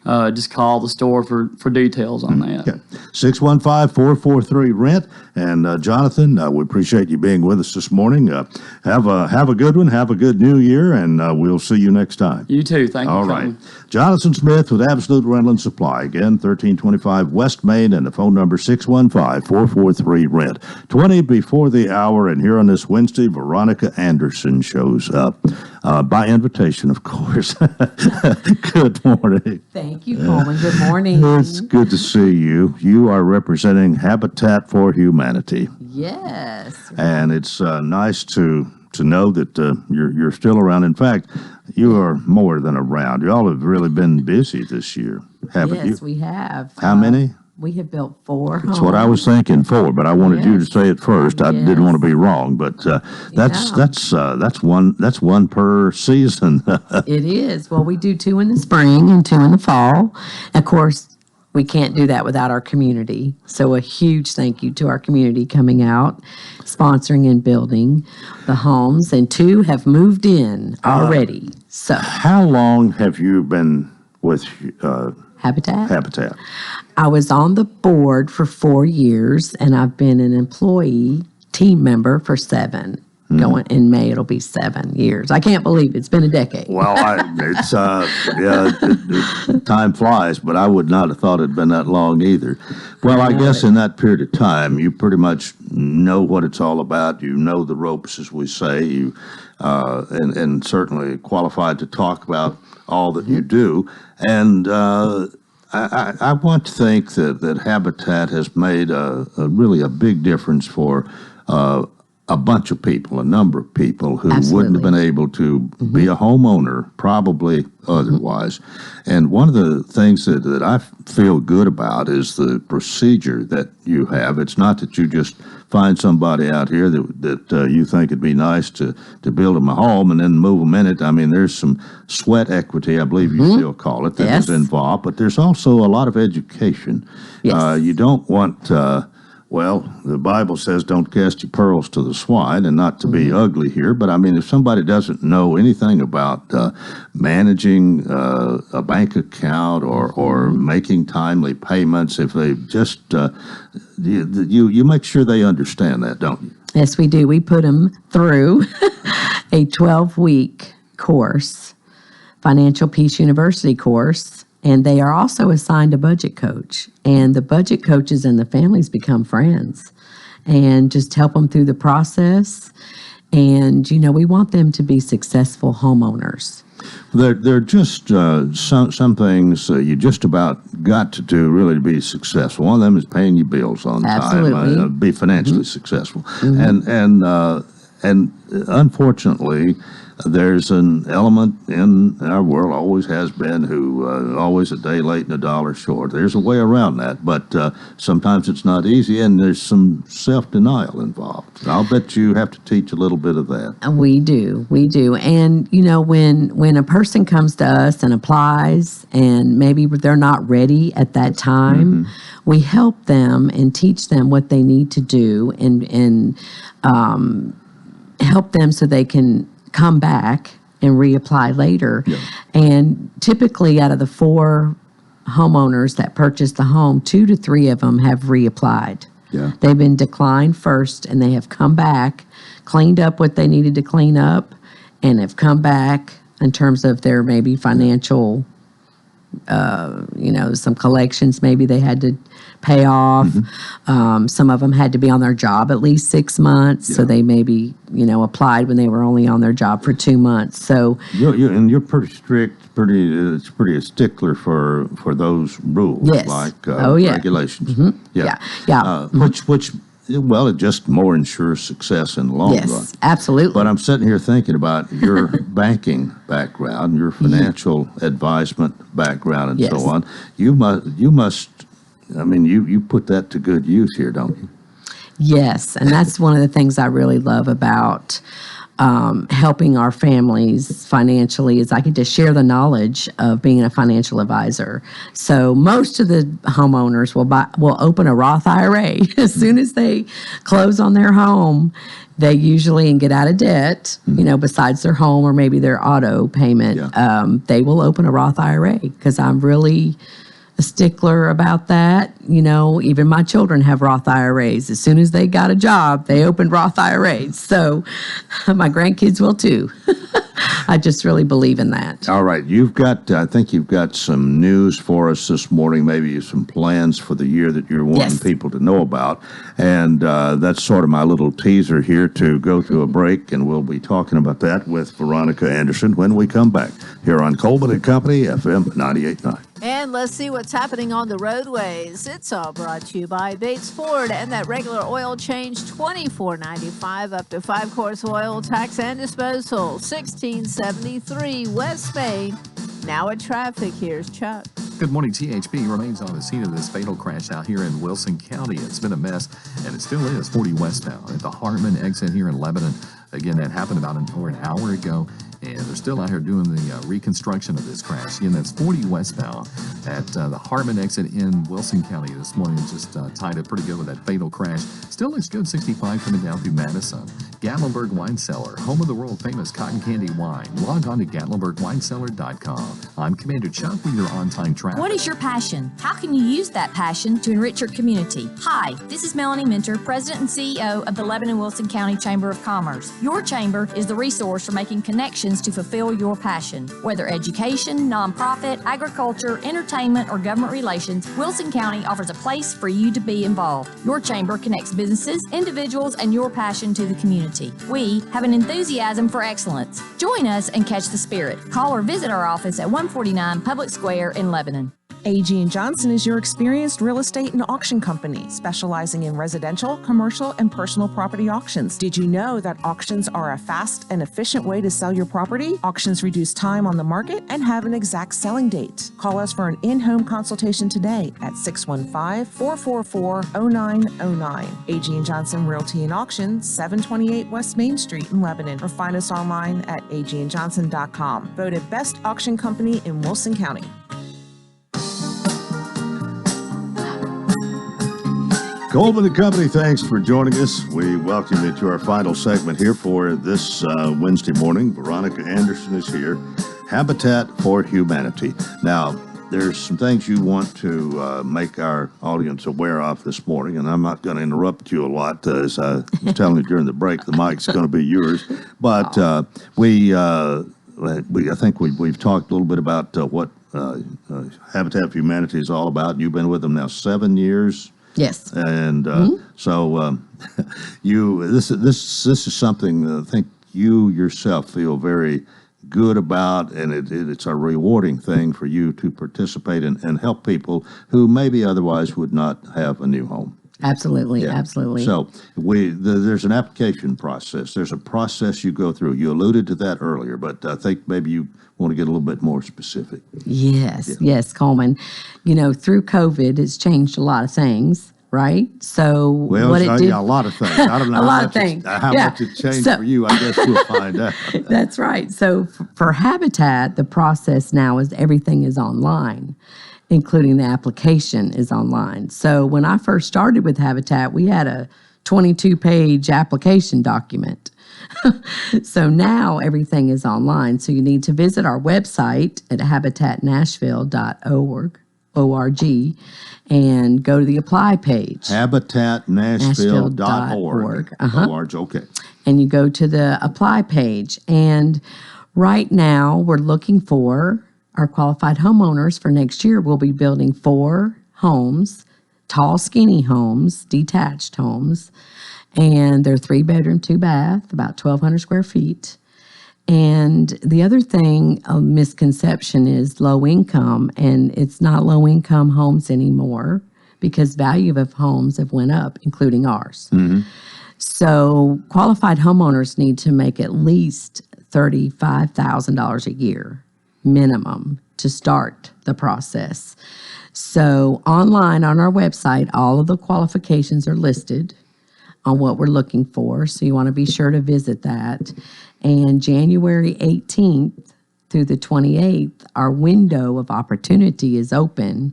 Just call the store for details on that. Okay. 615-443-RENT. And Jonathan, we appreciate you being with us this morning. Have a good one. Have a good New Year, and we'll see you next time. You too. Thank you. All right. Jonathan Smith with Absolute Rental and Supply. Again, 1325 West Main, and the phone number 615-443-RENT. 20 before the hour, and here on this Wednesday, Veronica Anderson shows up. By invitation, of course. Good morning. Thank you, Coleman. Good morning. It's good to see you. You are representing Habitat for Humanity. Yes. And it's nice to know that you're still around. In fact, you are more than around. You all have really been busy this year, haven't you? Yes, we have. How many? We have built 4 homes. That's what I was thinking 4, but I wanted you to say it first. I didn't want to be wrong, but that's one per season. It is. Well, we do 2 in the spring and 2 in the fall. Of course, we can't do that without our community. So a huge thank you to our community coming out, sponsoring and building the homes, and 2 have moved in already. So how long have you been with Habitat? I was on the board for 4 years, and I've been an employee team member for 7. Going in May, it'll be 7 years. I can't believe it's been a decade. Well, time flies, but I would not have thought it'd been that long either. Well, I guess in that period of time, you pretty much know what it's all about. You know the ropes, as we say. You and certainly qualified to talk about all that you do. And I want to think that Habitat has made really a big difference for a bunch of people, a number of people who wouldn't have been able to be a homeowner, probably otherwise. And one of the things that I feel good about is the procedure that you have. It's not that you just find somebody out here that you think it'd be nice to build them a home and then move them in it. I mean, there's some sweat equity, I believe you still call it, that is involved. But there's also a lot of education. You don't want... Well, the Bible says don't cast your pearls to the swine, and not to be ugly here, but I mean, if somebody doesn't know anything about managing a bank account or making timely payments, if they just, you make sure they understand that, don't you? Yes, we do. We put them through a 12-week course, Financial Peace University course. And they are also assigned a budget coach. And the budget coaches and the families become friends and just help them through the process. And, we want them to be successful homeowners. They're just some things you just about got to do really to be successful. One of them is paying your bills on time, be financially successful. And unfortunately, there's an element in our world, always has been, who always a day late and a dollar short. There's a way around that, but sometimes it's not easy, and there's some self-denial involved. I'll bet you have to teach a little bit of that. We do. And, when a person comes to us and applies, and maybe they're not ready at that time, we help them and teach them what they need to do and help them so they can come back and reapply later. And typically out of the 4 homeowners that purchased the home, 2 to 3 of them have reapplied. They've been declined first, and they have come back, cleaned up what they needed to clean up, and have come back in terms of their maybe financial, some collections maybe they had to pay off. Some of them had to be on their job at least 6 months, so they maybe, applied when they were only on their job for 2 months. So you're pretty strict, pretty a stickler for those rules, like regulations. Yeah. Which Well, it just more ensures success in the long run. Yes, absolutely. But I'm sitting here thinking about your banking background, your financial advisement background, and so on. You must. I mean, you put that to good use here, don't you? Yes, and that's one of the things I really love about helping our families financially is I get to share the knowledge of being a financial advisor. So most of the homeowners will open a Roth IRA as soon as they close on their home. They usually get out of debt, besides their home or maybe their auto payment. They will open a Roth IRA because I'm really a stickler about that. Even my children have Roth IRAs. As soon as they got a job, they opened Roth IRAs. So my grandkids will too. I just really believe in that. All right. I think you've got some news for us this morning, maybe some plans for the year that you're wanting people to know about. And that's sort of my little teaser here to go to a break, and we'll be talking about that with Veronica Anderson when we come back here on Coleman and Company, FM 98.9. And let's see what's happening on the roadways. It's all brought to you by Bates Ford, and that regular oil change, $24.95 up to 5-course oil, tax and disposal, $16.73 West Main. Now at traffic, here's Chuck. Good morning. THP remains on the scene of this fatal crash out here in Wilson County. It's been a mess, and it still is. 40 westbound at the Hartman exit here in Lebanon. Again, that happened about an hour ago, and they're still out here doing the reconstruction of this crash. Again, that's 40 westbound at the Hartman exit in Wilson County this morning. Just tied up pretty good with that fatal crash. Still looks good. 65 coming down through Madison. Gatlinburg Wine Cellar, home of the world famous cotton candy wine. Log on to GatlinburgWineCellar.com. I'm Commander Chuck with your on-time traffic. What is your passion? How can you use that passion to enrich your community? Hi, this is Melanie Minter, President and CEO of the Lebanon-Wilson County Chamber of Commerce. Your chamber is the resource for making connections to fulfill your passion. Whether education, nonprofit, agriculture, entertainment, or government relations, Wilson County offers a place for you to be involved. Your chamber connects businesses, individuals, and your passion to the community. We have an enthusiasm for excellence. Join us and catch the spirit. Call or visit our office at 149 Public Square in Lebanon. A.G. & Johnson is your experienced real estate and auction company, specializing in residential, commercial, and personal property auctions. Did you know that auctions are a fast and efficient way to sell your property? Auctions reduce time on the market and have an exact selling date. Call us for an in-home consultation today at 615-444-0909. A.G. & Johnson Realty and Auction, 728 West Main Street in Lebanon, or find us online at agandjohnson.com. Voted Best Auction Company in Wilson County. Coleman and Company, thanks for joining us. We welcome you to our final segment here for this Wednesday morning. Veronica Anderson is here. Habitat for Humanity. Now, there's some things you want to make our audience aware of this morning, and I'm not going to interrupt you a lot. As I was telling you during the break, the mic's going to be yours. But I think we've talked a little bit about what Habitat for Humanity is all about. You've been with them now 7 years. Yes. And so this is something I think you yourself feel very good about, and it's a rewarding thing for you to participate in and help people who maybe otherwise would not have a new home. Absolutely, absolutely. So there's an application process. There's a process you go through. You alluded to that earlier, but I think maybe you want to get a little bit more specific. Yes, Coleman. Through COVID, it's changed a lot of things, right? So what it did, a lot of things. I don't know how much it changed for you. I guess we'll find out. That's right. So for Habitat, the process now is everything is online, including the application is online. So when I first started with Habitat, we had a 22-page application document. So now everything is online. So you need to visit our website at habitatnashville.org and go to the apply page. Habitatnashville.org. Okay. And you go to the apply page. And right now we're looking for our qualified homeowners for next year. We'll be building 4 homes, tall, skinny homes, detached homes. And they're 3-bedroom, 2-bath, about 1,200 square feet. And the other thing, a misconception is low income, and it's not low income homes anymore. because value of homes have went up, including ours. Mm-hmm. So qualified homeowners need to make at least $35,000 a year minimum to start the process. So online on our website, all of the qualifications are listed on what we're looking for. So you want to be sure to visit that. And January 18th through the 28th, our window of opportunity is open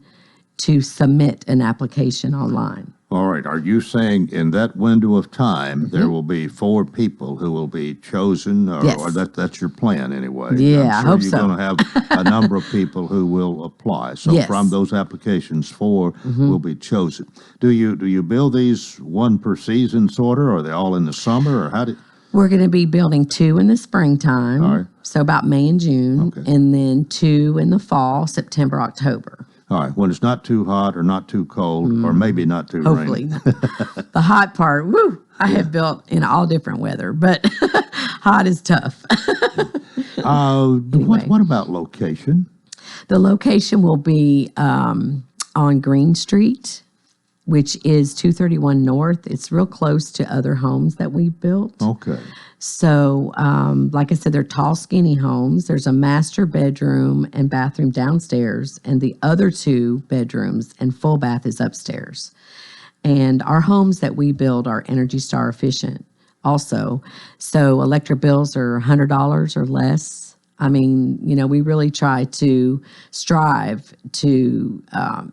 to submit an application online. All right. Are you saying in that window of time there will be 4 people who will be chosen, or, Yes. or that's your plan anyway? Yeah, I hope you're so. going to have a number of people who will apply. So Yes. from those applications, 4 will be chosen. Do you build these one per season, sort of, or are they all in the summer, or how do? We're going to be building 2 in the springtime, All right. so about May and June, Okay. and then 2 in the fall, September, October. All right, when it's not too hot or not too cold, or maybe not too Hopefully. rainy. The hot part, woo, I have built in all different weather, but hot is tough. What about location? The location will be on Green Street, which is 231 North. It's real close to other homes that we've built. Okay. So, like I said, they're tall, skinny homes. There's a master bedroom and bathroom downstairs, and the other 2 bedrooms and full bath is upstairs. And our homes that we build are Energy Star efficient also. So electric bills are $100 or less. I mean, we really try to strive to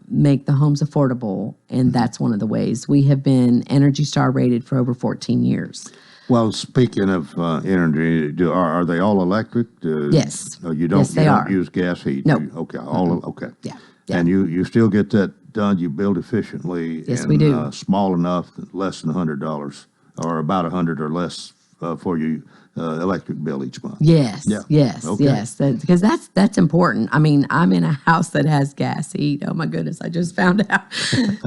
make the homes affordable, and that's one of the ways. We have been Energy Star rated for over 14 years. Well, speaking of energy, are they all electric? Yes. No, you don't. Yes, they you are. don't use gas heat. No. Okay. Okay. Yeah. And you still get that done. You build efficiently. Yes, and, we do. Small enough, less than $100, or about $100 or less for you electric bill each month. Yes, Yeah. yes, Okay. yes. Because that's important. I mean, I'm in a house that has gas heat. Oh my goodness, I just found out.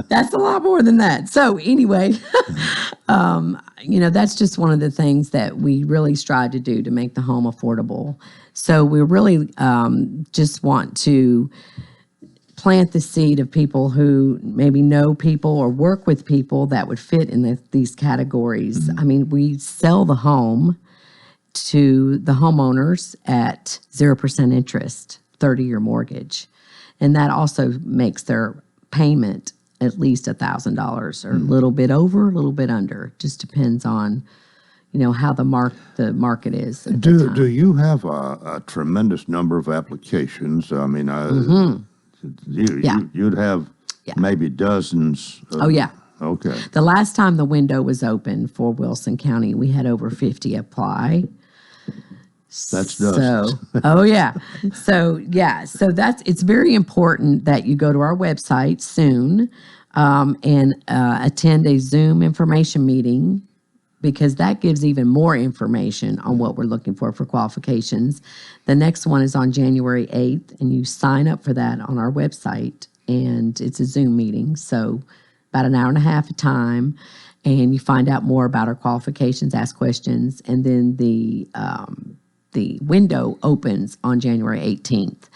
That's a lot more than that. So anyway, that's just one of the things that we really strive to do to make the home affordable. So we really just want to plant the seed of people who maybe know people or work with people that would fit in these categories. I mean, we sell the home to the homeowners at 0% interest, 30-year mortgage. And that also makes their payment at least $1,000, or a little bit over, a little bit under. Just depends on, how the market is. At the time. Do you have a tremendous number of applications? I mean, you'd have maybe dozens. Oh, yeah. Okay. The last time the window was open for Wilson County, we had over 50 apply. That's dozens. Oh yeah. So it's very important that you go to our website soon and attend a Zoom information meeting, because that gives even more information on what we're looking for qualifications. The next one is on January 8th, and you sign up for that on our website, and it's a Zoom meeting. So about an hour and a half of time, and you find out more about our qualifications, ask questions, and then the window opens on January 18th.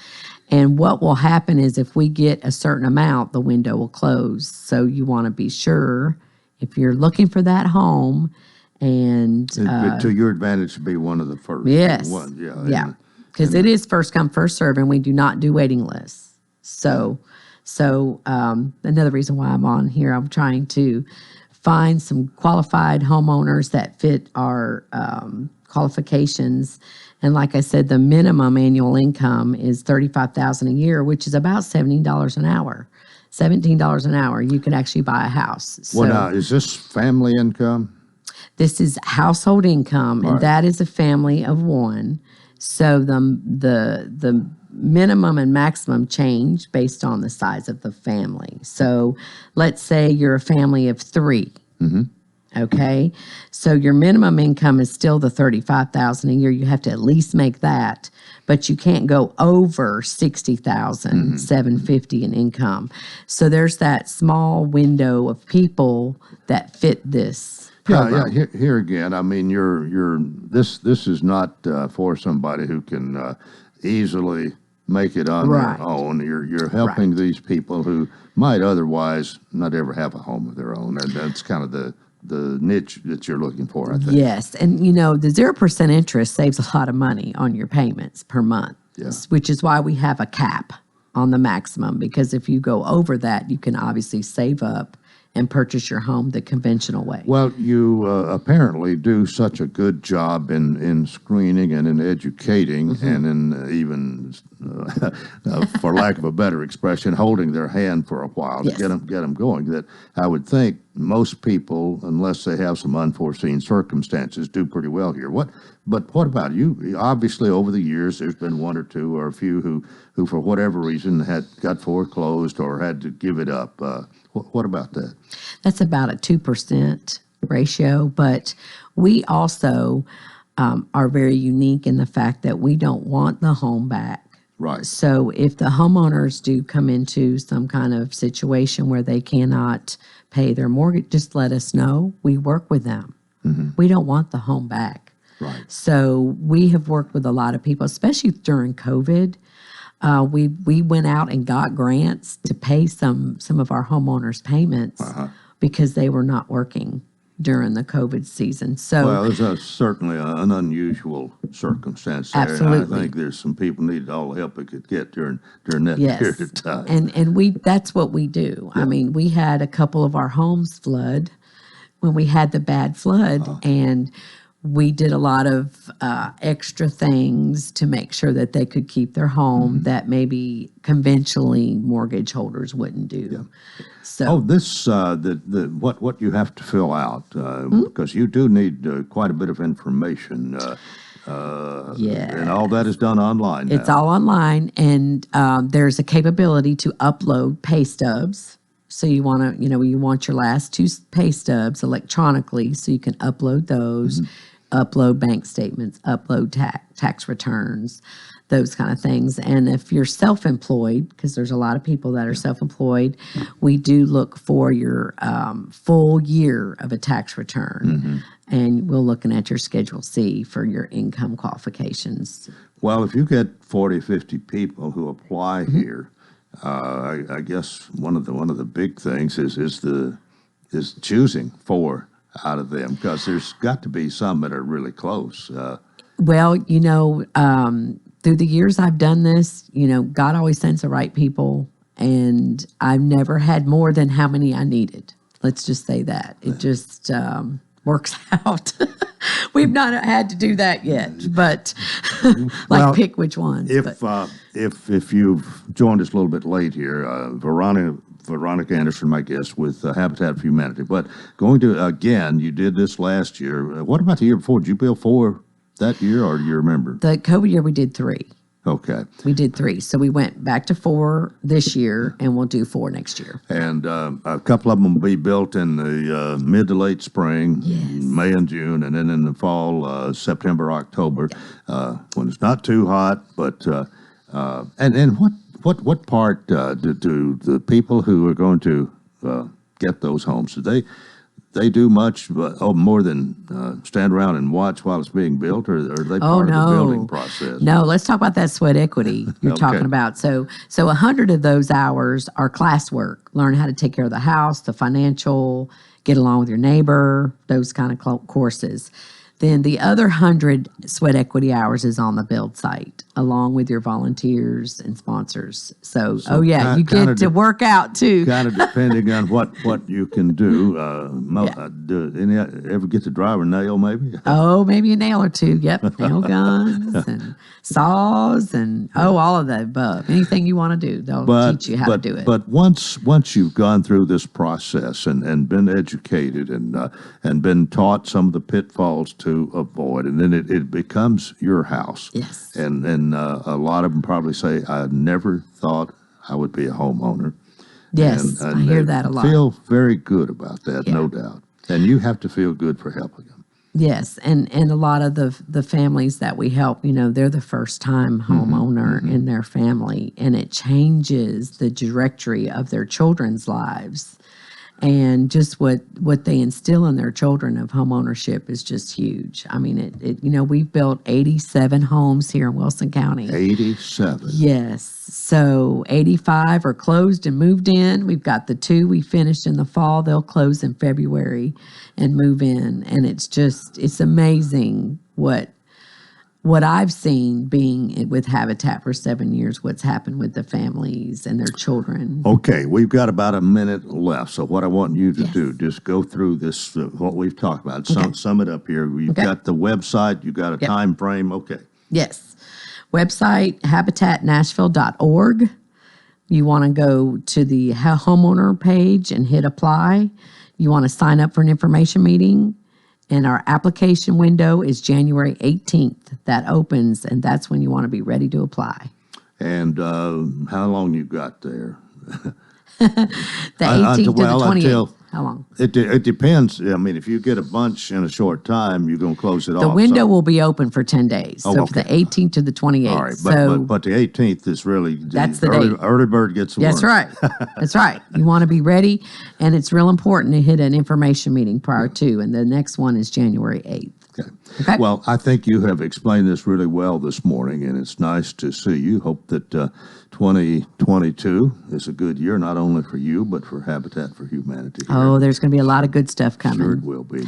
And what will happen is if we get a certain amount, the window will close. So you want to be sure, if you're looking for that home, and to your advantage to be one of the first. Yes. One, yeah. Yeah. Because it is first come, first serve, and we do not do waiting lists. So another reason why I'm on here, I'm trying to find some qualified homeowners that fit our qualifications. And like I said, the minimum annual income is $35,000 a year, which is about $17 an hour. $17 an hour, you can actually buy a house. So Well, now, is this family income? this is household income, and Right. that is a family of one. So the minimum and maximum change based on the size of the family. So let's say you're a family of 3. Mm-hmm. Okay, so your minimum income is still the $35,000 a year. You have to at least make that, but you can't go over $60,750 in income. So there's that small window of people that fit this program. Yeah. Here again, I mean, this is not for somebody who can easily make it on Right. their own. You're helping these people who might otherwise not ever have a home of their own, and that's kind of the niche that you're looking for, I think. Yes, and you know, the 0% interest saves a lot of money on your payments per month, which is why we have a cap on the maximum, because if you go over that, you can obviously save up and purchase your home the conventional way. Well, you apparently do such a good job in screening and in educating and in even, for lack of a better expression, holding their hand for a while to get them going, that I would think most people, unless they have some unforeseen circumstances, do pretty well here. But what about you? Obviously, over the years, there's been one or two or a few who for whatever reason, got foreclosed or had to give it up. What about that? That's about a 2% ratio, but we also are very unique in the fact that we don't want the home back. Right. So if the homeowners do come into some kind of situation where they cannot pay their mortgage, just let us know. We work with them. We don't want the home back. Right. So we have worked with a lot of people, especially during COVID. We went out and got grants to pay some of our homeowners' payments because they were not working during the COVID season. So, well, there's certainly an unusual circumstance there. Absolutely. And I think there's some people needed all the help they could get during that period of time. And that's what we do. I mean, we had a couple of our homes flood when we had the bad flood, and we did a lot of extra things to make sure that they could keep their home that maybe conventionally mortgage holders wouldn't do. So, this what you have to fill out because you do need quite a bit of information. And all that is done online now. It's all online, and there's a capability to upload pay stubs. So you want to, you want your last 2 pay stubs electronically, so you can upload those. Upload bank statements, upload tax returns, those kind of things. And if you're self-employed, because there's a lot of people that are self-employed, we do look for your full year of a tax return. And we're looking at your Schedule C for your income qualifications. Well, if you get 40, 50 people who apply here, I guess one of the big things is choosing 4 out of them, because there's got to be some that are really close. Well, through the years I've done this, God always sends the right people, and I've never had more than how many I needed. Let's just say that. It just works out. We've not had to do that yet, but pick which ones. If you've joined us a little bit late here, Veronica Anderson, my guest with Habitat for Humanity. But going to, again, you did this last year. What about the year before? Did you build 4 that year, or do you remember? The COVID year, we did 3. Okay. We did 3. So we went back to 4 this year, and we'll do 4 next year. And a couple of them will be built in the mid to late spring, May and June, and then in the fall, September, October, when it's not too hot. But and what part do the people who are going to get those homes, do they do much more than stand around and watch while it's being built, or are they part of the building process? No, let's talk about that sweat equity you're talking about. So 100 of those hours are classwork. Learn how to take care of the house, the financial, get along with your neighbor, those kind of courses. Then the other 100 sweat equity hours is on the build site, along with your volunteers and sponsors. So you get to work out too. Kind of depending on what you can do. Ever get to drive a nail, maybe? Oh, maybe a nail or 2. Yep, nail guns and saws and all of the above. Anything you want to do, they'll teach you how to do it. But once you've gone through this process and been educated and been taught some of the pitfalls to avoid, and then it becomes your house. Yes. And a lot of them probably say, I never thought I would be a homeowner. Yes, and I hear that a lot. Feel very good about that, no doubt. And you have to feel good for helping them. Yes, and a lot of the families that we help, they're the first time homeowner in their family, and it changes the trajectory of their children's lives. And just what they instill in their children of home ownership is just huge. I mean, we've built 87 homes here in Wilson County. 87. Yes. So 85 are closed and moved in. We've got the 2 we finished in the fall. They'll close in February and move in. And it's amazing what I've seen being with Habitat for 7 years, what's happened with the families and their children. Okay, we've got about a minute left. So what I want you to do, just go through this, what we've talked about, sum it up here. You've got the website, you've got a time frame. Okay. Yes. Website, habitatnashville.org. You want to go to the homeowner page and hit apply. You want to sign up for an information meeting. And our application window is January 18th. That opens, and that's when you want to be ready to apply. And how long you got there? The 18th to the 28th. How long? It depends. I mean, if you get a bunch in a short time, you're going to close it off. The window will be open for 10 days. Oh, so okay. from the 18th to the 28th. All right, so but the 18th is really that's the early, date. Early bird gets the That's worm. right. That's right. You want to be ready, and it's real important to hit an information meeting prior to, and the next one is January 8th. Okay. Well, I think you have explained this really well this morning, and it's nice to see you. Hope that 2022 is a good year, not only for you, but for Habitat for Humanity. Oh, there's going to be a lot of good stuff coming. Sure it will be.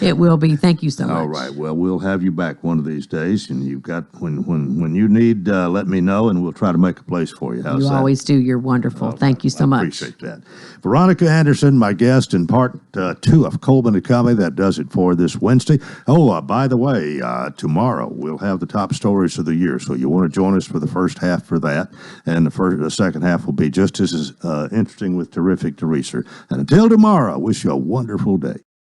It will be. Thank you so much. All right. Well, we'll have you back one of these days, and you've got when you need, let me know, and we'll try to make a place for you. How's You that? always do. You're wonderful. Thank you so much. Appreciate that. Veronica Anderson, my guest in part 2 of Coleman and Company. That does it for this Wednesday. Oh, by the way, tomorrow we'll have the top stories of the year, so you want to join us for the first half for that, and the second half will be just as interesting with terrific Teresa. And until tomorrow, I wish you a wonderful day.